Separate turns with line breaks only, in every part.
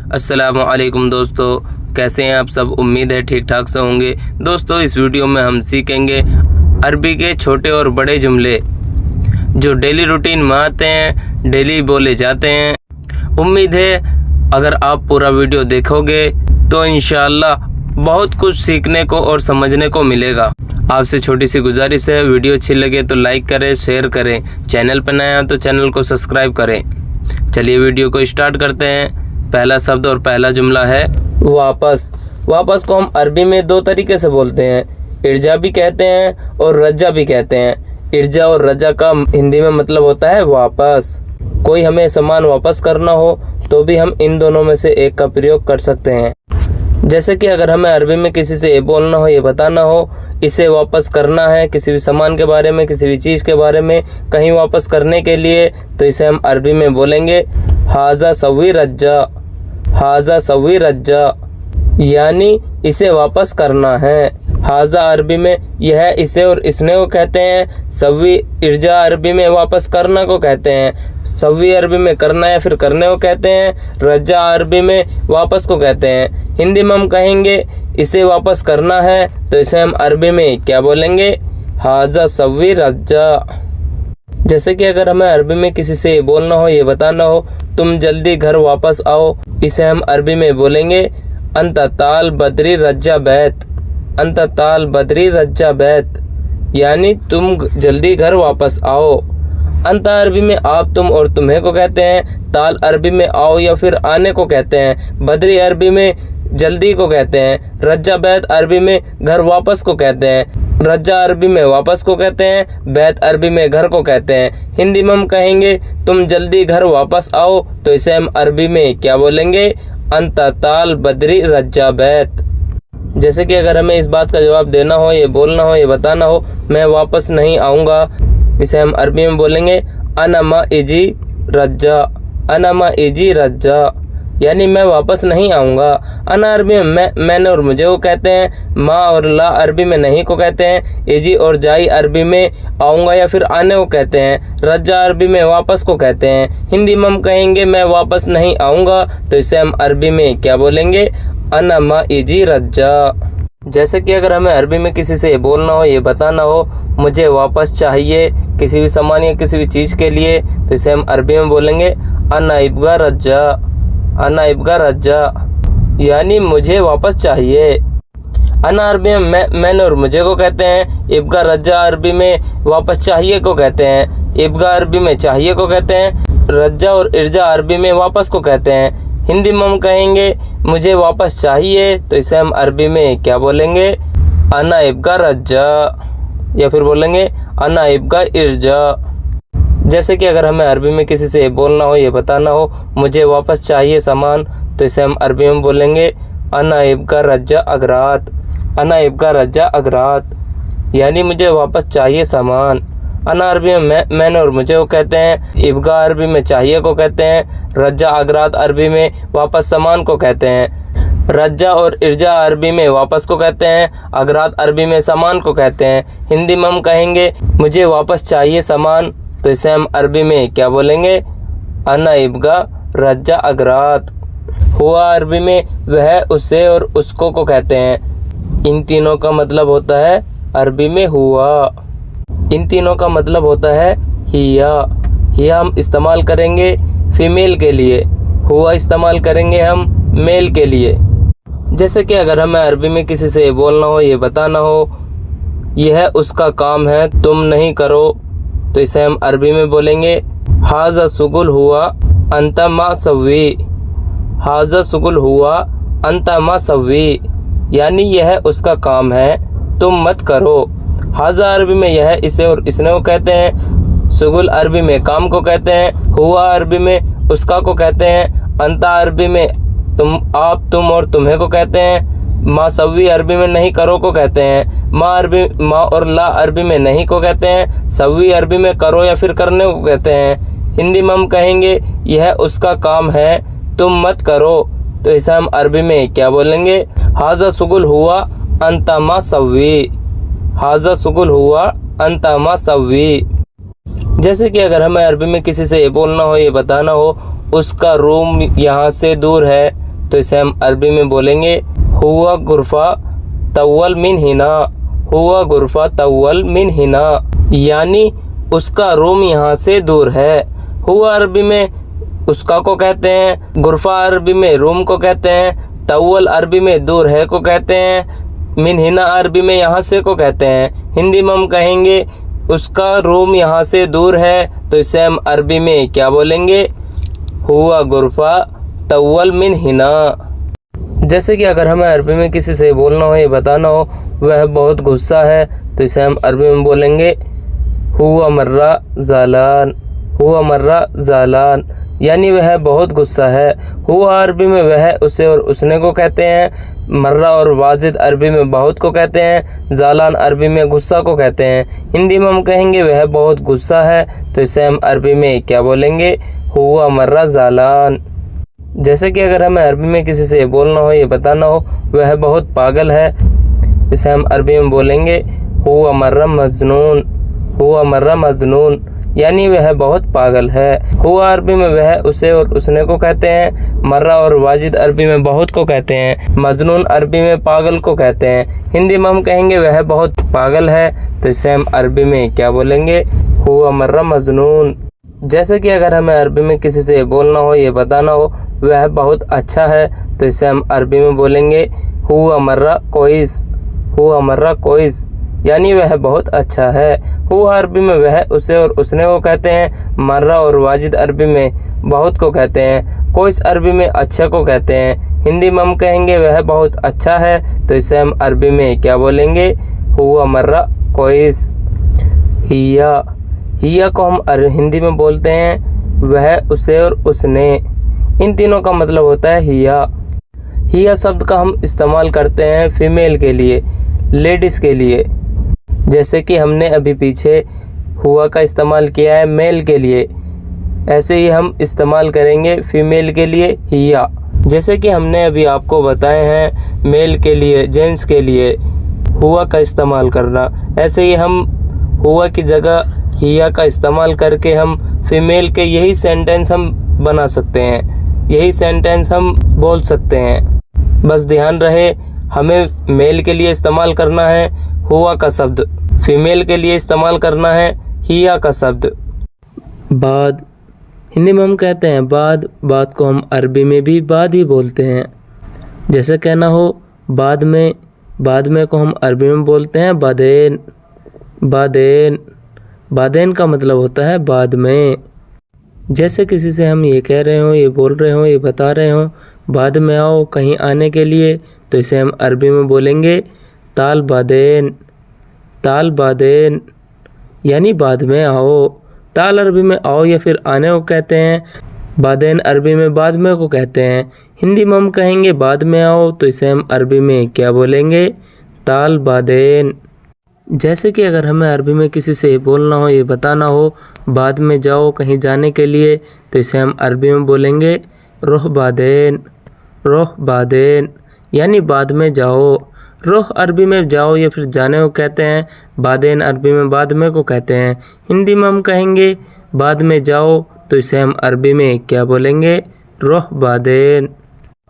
अस्सलामुअलैकुम दोस्तों, कैसे हैं आप सब। उम्मीद है ठीक ठाक से होंगे। दोस्तों, इस वीडियो में हम सीखेंगे अरबी के छोटे और बड़े जुमले जो डेली रूटीन में आते हैं, डेली बोले जाते हैं। उम्मीद है अगर आप पूरा वीडियो देखोगे तो इंशाअल्लाह बहुत कुछ सीखने को और समझने को मिलेगा। आपसे छोटी सी गुजारिश है, वीडियो अच्छी लगे तो लाइक करें, शेयर करें। चैनल पर नया है तो चैनल को सब्सक्राइब करें। चलिए वीडियो को स्टार्ट करते हैं। पहला शब्द और पहला जुमला है वापस। वापस को हम अरबी में दो तरीके से बोलते हैं, इर्जा भी कहते हैं और रज्जा भी कहते हैं। इर्जा और रज्जा का हिंदी में मतलब होता है वापस। कोई हमें सामान वापस करना हो तो भी हम इन दोनों में से एक का प्रयोग कर सकते हैं। जैसे कि अगर हमें अरबी में किसी से ये बोलना हो, ये बताना हो, इसे वापस करना है, किसी भी सामान के बारे में, किसी भी चीज़ के बारे में कहीं वापस करने के लिए, तो इसे हम अरबी में बोलेंगे हाजा सवी रज्जा। हाजा सवी रज्जा यानी इसे वापस करना है। हाजा अरबी में यह, इसे और इसने को कहते हैं। सवी इर्जा अरबी में वापस करना को कहते हैं। सवी अरबी में करना या फिर करने को कहते हैं। रज्जा अरबी में वापस को कहते हैं। हिंदी में हम कहेंगे इसे वापस करना है तो इसे हम अरबी में क्या बोलेंगे, हाजा सवी रज्जा। जैसे कि अगर हमें अरबी में किसी से बोलना हो, ये बताना हो, तुम जल्दी घर वापस आओ, इसे हम अरबी में बोलेंगे अंत ताल बदरी रज्जा बैत। अंत ताल बदरी रज्जा बैत यानी तुम जल्दी घर वापस आओ। अंत अरबी में आप, तुम और तुम्हें को कहते हैं। ताल अरबी में आओ या फिर आने को कहते हैं। बदरी अरबी में जल्दी को कहते हैं। रज्जा बैत अरबी में घर वापस को कहते हैं। रज्जा अरबी में वापस को कहते हैं। बैत अरबी में घर को कहते हैं। हिंदी में हम कहेंगे तुम जल्दी घर वापस आओ तो इसे हम अरबी में क्या बोलेंगे, अंत ताल बदरी रज्जा बैत। जैसे कि अगर हमें इस बात का जवाब देना हो, ये बोलना हो, ये बताना हो, मैं वापस नहीं आऊँगा, इसे हम अरबी में बोलेंगे अना मा इजी रज्जा। अना मा इजी रज्जा यानी मैं वापस नहीं आऊँगा। अना अरबी में मैंने और मुझे को कहते हैं। माँ और ला अरबी में नहीं को कहते हैं। इजी और जाई अरबी में आऊँगा या फिर आने को कहते हैं। रज्जा अरबी में वापस को कहते हैं। हिंदी में हम कहेंगे मैं वापस नहीं आऊँगा तो इसे हम अरबी में क्या बोलेंगे, अना मा इजी रज्जा। जैसे कि अगर हमें अरबी में किसी से बोलना हो, ये बताना हो, मुझे वापस चाहिए किसी भी सामान या किसी भी चीज़ के लिए, तो इसे हम अरबी में बोलेंगे अना इब्गा रज्जा। अना इब्गा रज्जा यानी मुझे वापस चाहिए। अना अरबी में मैंने और मुझे को कहते हैं। इब्गा रज्जा अरबी में वापस चाहिए को कहते हैं। इब्गा अरबी में चाहिए को कहते हैं। रज्जा और इर्जा अरबी में वापस को कहते हैं। हिंदी में हम कहेंगे मुझे वापस चाहिए तो इसे हम अरबी में क्या बोलेंगे, अना इब्गा रज्जा या फिर बोलेंगे अना इब्गा इर्जा। जैसे कि अगर हमें अरबी में किसी से बोलना हो, ये बताना हो, मुझे वापस चाहिए सामान, तो इसे हम अरबी में बोलेंगे अना इब्गा रज्जा अगरात। अना इब्गा रज्जा अगरात यानी मुझे वापस चाहिए सामान। अना अरबी में मैंने और मुझे को कहते हैं। इब्गा अरबी में चाहिए को कहते हैं। रज्जा अगरात अरबी में वापस सामान को कहते हैं। रज्जा और इर्जा अरबी में वापस को कहते हैं। अगरात अरबी में सामान को कहते हैं। हिंदी में हम कहेंगे मुझे वापस चाहिए सामान, तो इसे हम अरबी में क्या बोलेंगे, अना इब्गा रज्जा अगरात। हुआ अरबी में वह, उसे और उसको को कहते हैं। इन तीनों का मतलब होता है अरबी में हुआ। इन तीनों का मतलब होता है हिया। हिया हम इस्तेमाल करेंगे फीमेल के लिए, हुआ इस्तेमाल करेंगे हम मेल के लिए। जैसे कि अगर हमें अरबी में किसी से बोलना हो, ये बताना हो, यह उसका काम है, तुम नहीं करो, तो इसे हम अरबी में बोलेंगे हाजा सुगुल हुआ अंता मा सवी। हाजा सुगुल हुआ अंता मा सवी यानी यह उसका काम है, तुम मत करो। हाजा अरबी में यह, इसे और इसने को कहते हैं। सुगुल अरबी में काम को कहते हैं। हुआ अरबी में उसका को कहते हैं। अंता अरबी में तुम, आप, तुम और तुम्हें को कहते हैं। माँ सवी अरबी में नहीं करो को कहते हैं। माँ और ला अरबी में नहीं को कहते हैं। सवी अरबी में करो या फिर करने को कहते हैं। हिंदी में हम कहेंगे यह उसका काम है, तुम मत करो, तो इसे हम अरबी में क्या बोलेंगे, हाजा सुगुल हुआ अंता मा सवी। हाजा सुगुल हुआ अंता मा सवी। जैसे कि अगर हमें अरबी में किसी से ये बोलना हो, ये बताना हो, उसका रूम यहाँ से दूर है, तो इसे हम अरबी में बोलेंगे हुआ गुरफा तव्वल मिन हिना, हुआ गुरफा तव्वल मिन हिना, यानी उसका रूम यहाँ से दूर है। हुआ अरबी में उसका को कहते हैं, गुरफा अरबी में रूम को कहते हैं, तव्वल अरबी में दूर है को कहते हैं, मिन हिना अरबी में यहाँ से को कहते हैं। हिंदी में हम कहेंगे उसका रूम यहाँ से दूर है, तो इसे हम अरबी में क्या बोलेंगे, हुआ गुरफा तव्वल मिन हिना। जैसे कि अगर हमें अरबी में किसी से बोलना हो या बताना हो वह बहुत गुस्सा है, तो इसे हम अरबी में बोलेंगे हुआ मर्रा ज़ालान, हुआ मर्रा ज़ालान, यानी वह बहुत गुस्सा है। हुआ अरबी में वह, उसे और उसने को कहते हैं। मर्रा और वाजिद अरबी में बहुत को कहते हैं। ज़ालान अरबी में गुस्सा को कहते हैं। हिंदी में हम कहेंगे वह बहुत गुस्सा है, तो इसे हम अरबी में क्या बोलेंगे, हुआ मर्रा ज़ालान। जैसे कि अगर हमें अरबी में किसी से बोलना हो या बताना हो वह बहुत पागल है, इसे हम अरबी में बोलेंगे हुआ मर्रा मजनून, हुआ मर्रा मजनून, यानी वह बहुत पागल है। हुआ अरबी में वह, उसे और उसने को कहते हैं। मर्रा और वाजिद अरबी में बहुत को कहते हैं। मजनून अरबी में पागल को कहते हैं। हिंदी में हम कहेंगे वह बहुत पागल है, तो इसे हम अरबी में क्या बोलेंगे, हुआ मर्रा मजनून। जैसे कि अगर हमें अरबी में किसी से बोलना हो या बताना हो वह बहुत अच्छा है, तो इसे हम अरबी में बोलेंगे हुआ मर्रा कोइस, हुआ मर्रा कोइस, यानी वह बहुत अच्छा है। हुआ अरबी में वह, उसे और उसने को कहते हैं। मर्रा और वाजिद अरबी में बहुत को कहते हैं। कोइस अरबी में अच्छा को कहते हैं। हिंदी में हम कहेंगे वह बहुत अच्छा है, तो इसे हम अरबी में क्या बोलेंगे, हुआ मर्रा कोइस। हिया, हिया को हम हिंदी में बोलते हैं वह, उसे और उसने। इन तीनों का मतलब होता है हिया। हिया शब्द का हम इस्तेमाल करते हैं फीमेल के लिए, लेडीज़ के लिए। जैसे कि हमने अभी पीछे हुआ का इस्तेमाल किया है मेल के लिए, ऐसे ही हम इस्तेमाल करेंगे फीमेल के लिए हिया। जैसे कि हमने अभी आपको बताए हैं मेल के लिए, जेंट्स के लिए हुआ का इस्तेमाल करना, ऐसे ही हम हुआ की जगह हिया का इस्तेमाल करके हम फीमेल के यही सेंटेंस हम बना सकते हैं, यही सेंटेंस हम बोल सकते हैं। बस ध्यान रहे हमें मेल के लिए इस्तेमाल करना है हुआ का शब्द, फीमेल के लिए इस्तेमाल करना है हिया का शब्द। बाद, हिंदी में हम कहते हैं बाद, बाद को हम अरबी में भी बाद ही बोलते हैं। जैसे कहना हो बाद में, बाद में को हम अरबी में बोलते हैं बादेन, बादेन, बादेन का मतलब होता है बाद में। जैसे किसी से हम ये कह रहे हो, ये बोल रहे हो, ये बता रहे हो बाद में आओ कहीं आने के लिए, तो इसे हम अरबी में बोलेंगे ताल बादेन, ताल बादेन, यानी बाद में आओ। ताल अरबी में आओ या फिर आने को कहते हैं। बादेन अरबी में बाद में को कहते हैं। हिंदी में हम कहेंगे बाद में आओ, तो इसे हम अरबी में क्या बोलेंगे, ताल बादेन। जैसे कि अगर हमें अरबी में किसी से बोलना हो, ये बताना हो बाद में जाओ कहीं जाने के लिए, तो इसे हम अरबी में बोलेंगे रोह बादेन, रोह बादेन, यानी बाद में जाओ। रोह अरबी में जाओ या फिर जाने को कहते हैं। बादेन अरबी में बाद में को कहते हैं। हिंदी में हम कहेंगे बाद में जाओ, तो इसे हम अरबी में क्या बोलेंगे, रोह बादेन।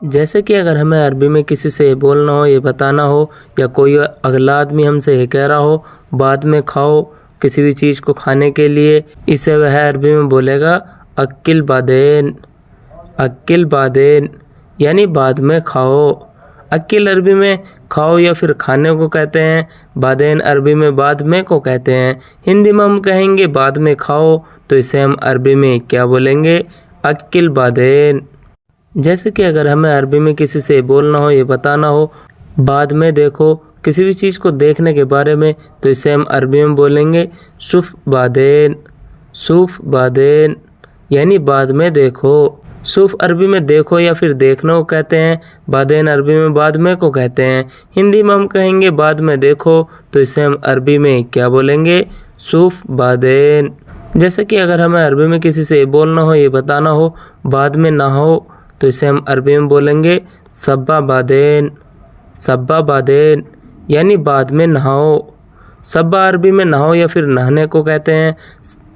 जैसे कि अगर हमें अरबी में किसी से बोलना हो, ये बताना हो, या कोई अगला आदमी हमसे ये कह रहा हो बाद में खाओ किसी भी चीज़ को खाने के लिए, इसे वह अरबी में बोलेगा अक्किल बादेन, अक्किल बादेन, यानी बाद में खाओ। अक्किल अरबी में खाओ या फिर खाने को कहते हैं। बादेन अरबी में बाद में को कहते हैं। हिंदी में हम कहेंगे बाद में खाओ, तो इसे हम अरबी में क्या बोलेंगे, अक्किल बादेन। जैसे कि अगर हमें अरबी में किसी से बोलना हो, ये बताना हो बाद में देखो किसी भी चीज़ को देखने के बारे में, तो इसे हम अरबी में बोलेंगे सुफ बादेन, सुफ बादेन, यानी बाद में देखो। सुफ अरबी में देखो या फिर देखने को कहते हैं। बादेन अरबी में बाद में को कहते हैं। हिंदी में हम कहेंगे बाद में देखो, तो इसे हम अरबी में क्या बोलेंगे, सुफ बादेन। जैसे कि अगर हमें अरबी में किसी से बोलना हो, ये बताना हो बाद में नहाओ, तो इसे हम अरबी में बोलेंगे सब्बा बादेन, सब्बा बादेन, यानी बाद में नहाओ। सब्बा अरबी में नहाओ या फिर नहाने को कहते हैं।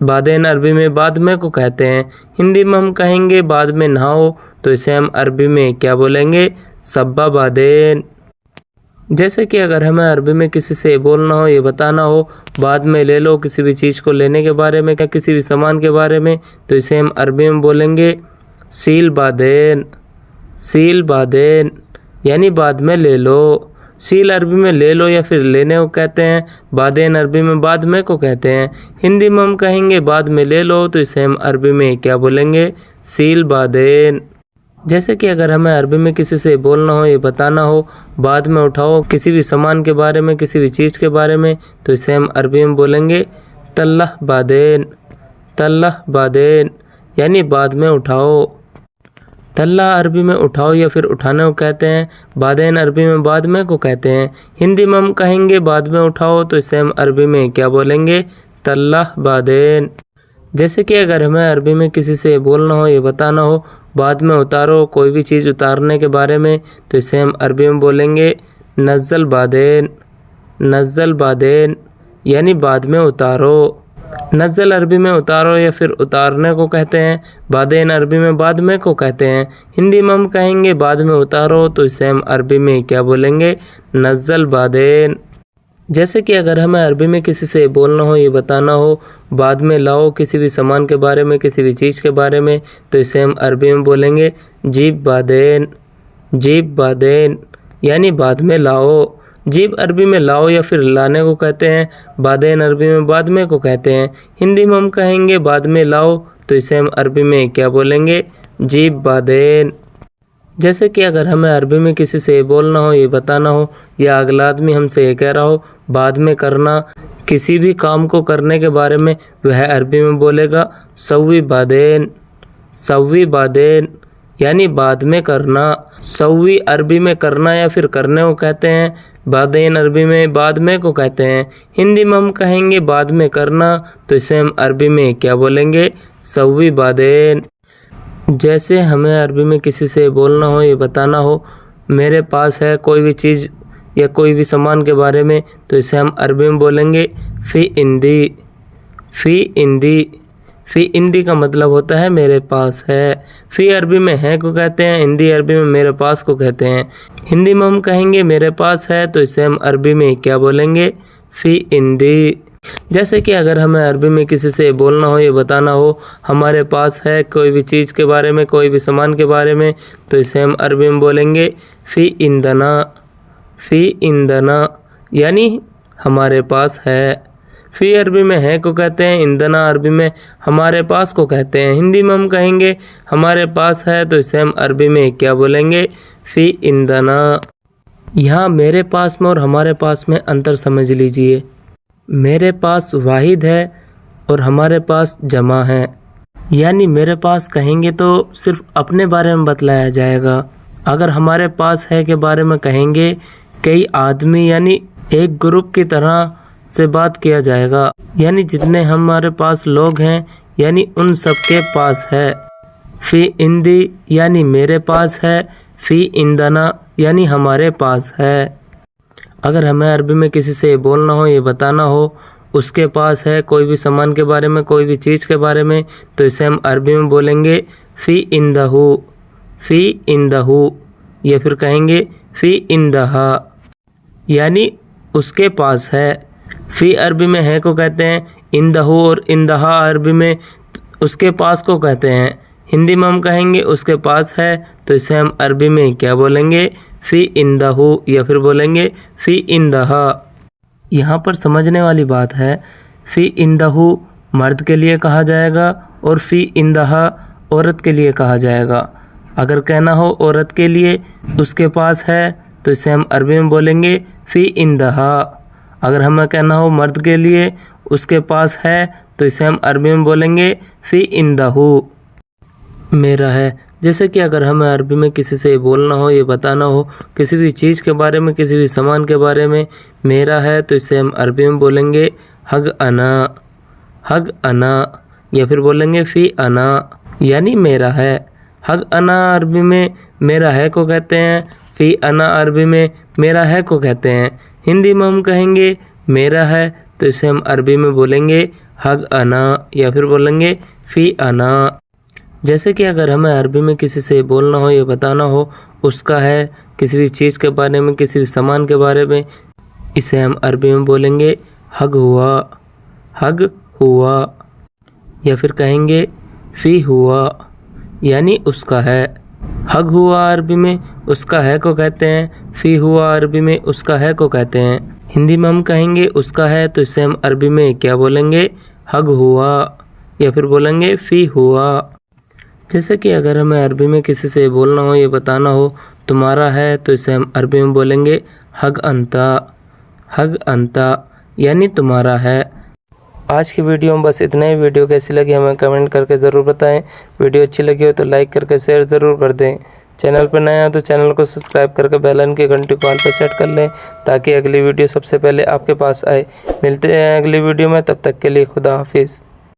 बादेन अरबी में बाद में को कहते हैं। हिंदी में हम कहेंगे बाद में नहाओ, तो इसे हम अरबी में क्या बोलेंगे? सब्बा बादेन। जैसे कि अगर हमें अरबी में किसी से बोलना हो, ये बताना हो बाद में ले लो, किसी भी चीज़ को लेने के बारे में या किसी भी सामान के बारे में, तो इसे हम अरबी में बोलेंगे सील बादेन। सील बादेन यानी बाद में ले लो। सील अरबी में ले लो या फिर लेने को कहते हैं, बादेन अरबी में बाद में को कहते हैं। हिंदी में हम कहेंगे बाद में ले लो, तो इसे हम अरबी में क्या बोलेंगे? सील बादेन। जैसे कि अगर हमें अरबी में किसी से बोलना हो, ये बताना हो बाद में उठाओ, किसी भी सामान के बारे में, किसी भी चीज़ के बारे में, तो इसे हम अरबी में बोलेंगे तल्लाह बादेन। तल्लाह बादेन यानी बाद में उठाओ। तल्ला अरबी में उठाओ या फिर उठाने को कहते हैं, बादेन अरबी में बाद में को कहते हैं। हिंदी में हम कहेंगे बाद में उठाओ, तो इसे हम अरबी में क्या बोलेंगे? तल्लाह बादेन। जैसे कि अगर हमें अरबी में किसी से बोलना हो, ये बताना हो बाद में उतारो, कोई भी चीज़ उतारने के बारे में, तो इसे हम अरबी में बोलेंगे नज़्ज़ल बादेन। नज़्ज़ल बादेन यानी बाद में उतारो। नज़्ज़ल अरबी में उतारो या फिर उतारने को कहते हैं, बादेन अरबी में बाद में को कहते हैं। हिंदी में हम कहेंगे बाद में उतारो, तो इसे हम अरबी में क्या बोलेंगे? नज़्ज़ल बादेन। जैसे कि अगर हमें अरबी में किसी से बोलना हो, ये बताना हो बाद में लाओ, किसी भी सामान के बारे में, किसी भी चीज़ के बारे में, तो इसे हम अरबी में बोलेंगे जीब बादेन। जीब बादेन यानी बाद में लाओ। जीब अरबी में लाओ या फिर लाने को कहते हैं, बादेन अरबी में बाद में को कहते हैं। हिंदी में हम कहेंगे बाद में लाओ, तो इसे हम अरबी में क्या बोलेंगे? जीब बादेन। जैसे कि अगर हमें अरबी में किसी से बोलना हो, ये बताना हो या अगला आदमी हमसे ये कह रहा हो बाद में करना, किसी भी काम को करने के बारे में, वह अरबी में बोलेगा सव्वी बादेन। सव्वी बादेन यानी बाद में करना। सव्वी अरबी में करना या फिर करने को कहते हैं, बादेन अरबी में बाद में को कहते हैं। हिंदी में हम कहेंगे बाद में करना, तो इसे हम अरबी में क्या बोलेंगे? सव्वी बादेन। जैसे हमें अरबी में किसी से बोलना हो, ये बताना हो मेरे पास है कोई भी चीज़ या कोई भी सामान के बारे में, तो इसे हम अरबी में बोलेंगे फ़ी इंदी। फ़ी इंदी। फ़ी इंदी का मतलब होता है मेरे पास है। फ़ी अरबी में है को कहते हैं, हिंदी अरबी में मेरे पास को कहते हैं। हिंदी में हम कहेंगे मेरे पास है, तो इसे हम अरबी में क्या बोलेंगे? फ़ी इंदी। जैसे कि अगर हमें अरबी में किसी से बोलना हो, ये बताना हो हमारे पास है कोई भी चीज़ के बारे में, कोई भी सामान के बारे में, तो इसे हम अरबी में बोलेंगे फ़ी इंदना। फ़ी इंदना यानी हमारे पास है। फ़ी अरबी में है को कहते हैं, इंदना अरबी में हमारे पास को कहते हैं। हिंदी में हम कहेंगे हमारे पास है, तो इसे हम अरबी में क्या बोलेंगे? फ़ी इंदना। यहाँ मेरे पास में और हमारे पास में अंतर समझ लीजिए। मेरे पास वाहिद है और हमारे पास जमा है। यानी मेरे पास कहेंगे तो सिर्फ अपने बारे में बतलाया जाएगा। अगर हमारे पास है के बारे में कहेंगे, कई आदमी यानी एक ग्रुप की तरह से बात किया जाएगा, यानी जितने हमारे पास लोग हैं यानी उन सब के पास है। फ़ी इंदी यानी मेरे पास है, फ़ी इंदना यानी हमारे पास है। अगर हमें अरबी में किसी से बोलना हो, ये बताना हो उसके पास है कोई भी सामान के बारे में, कोई भी चीज़ के बारे में, तो इसे हम अरबी में बोलेंगे फ़ी इंदहू। फ़ी इंदहू या फिर कहेंगे फ़ी इंदहा यानी उसके पास है। फ़ी अरबी में है को कहते हैं, इंदहू और इंदहा अरबी में उसके पास को कहते हैं। हिंदी में हम कहेंगे उसके पास है, तो इसे हम अरबी में क्या बोलेंगे? फ़ी इंदहू या फिर बोलेंगे फ़ी इंदहा। यहाँ पर समझने वाली बात है, फ़ी इंदहू मर्द के लिए कहा जाएगा और फ़ी इंदहा औरत के लिए कहा जाएगा। अगर कहना हो औरत के लिए उसके पास है, तो इसे हम अरबी में बोलेंगे फ़ी इंदहा। अगर हमें कहना हो मर्द के लिए उसके पास है, तो इसे हम अरबी में बोलेंगे फ़ी इंदहू। मेरा है। जैसे कि अगर हमें अरबी में किसी से बोलना हो, ये बताना हो किसी भी चीज़ के बारे में, किसी भी सामान के बारे में, मेरा है, तो इसे हम अरबी में बोलेंगे हग अना। हग अना या फिर बोलेंगे फ़ी अना यानी मेरा है। हग अना अरबी में मेरा है को कहते हैं, फ़ी अना अरबी में मेरा है को कहते हैं। हिंदी में हम कहेंगे मेरा है, तो इसे हम अरबी में बोलेंगे हग अना या फिर बोलेंगे फ़ी अना। जैसे कि अगर हमें अरबी में किसी से बोलना हो या बताना हो उसका है, किसी भी चीज़ के बारे में, किसी भी सामान के बारे में, इसे हम अरबी में बोलेंगे हग हुआ, हग हुआ। या फिर कहेंगे फ़ी हुआ, यानी उसका है। हग हुआ अरबी में उसका है को कहते हैं, फ़ी हुआ अरबी में उसका है को कहते हैं। हिंदी में हम कहेंगे उसका है तो इसे हम अरबी में क्या बोलेंगे, हग हुआ, या फिर बोलेंगे फ़ी हुआ। जैसे कि अगर हमें अरबी में किसी से बोलना हो या बताना हो तुम्हारा है तो इसे हम अरबी में बोलेंगे हग अंता, हग अंता, यानी तुम्हारा है। आज की वीडियो में बस इतना ही। वीडियो कैसी लगी हमें कमेंट करके ज़रूर बताएं। वीडियो अच्छी लगी हो तो लाइक करके शेयर ज़रूर कर दें। चैनल पर नया हो तो चैनल को सब्सक्राइब करके बेल आइकन की घंटी को ऑल पर सेट कर लें ताकि अगली वीडियो सबसे पहले आपके पास आए। मिलते हैं अगली वीडियो में, तब तक के लिए खुदा हाफिज़।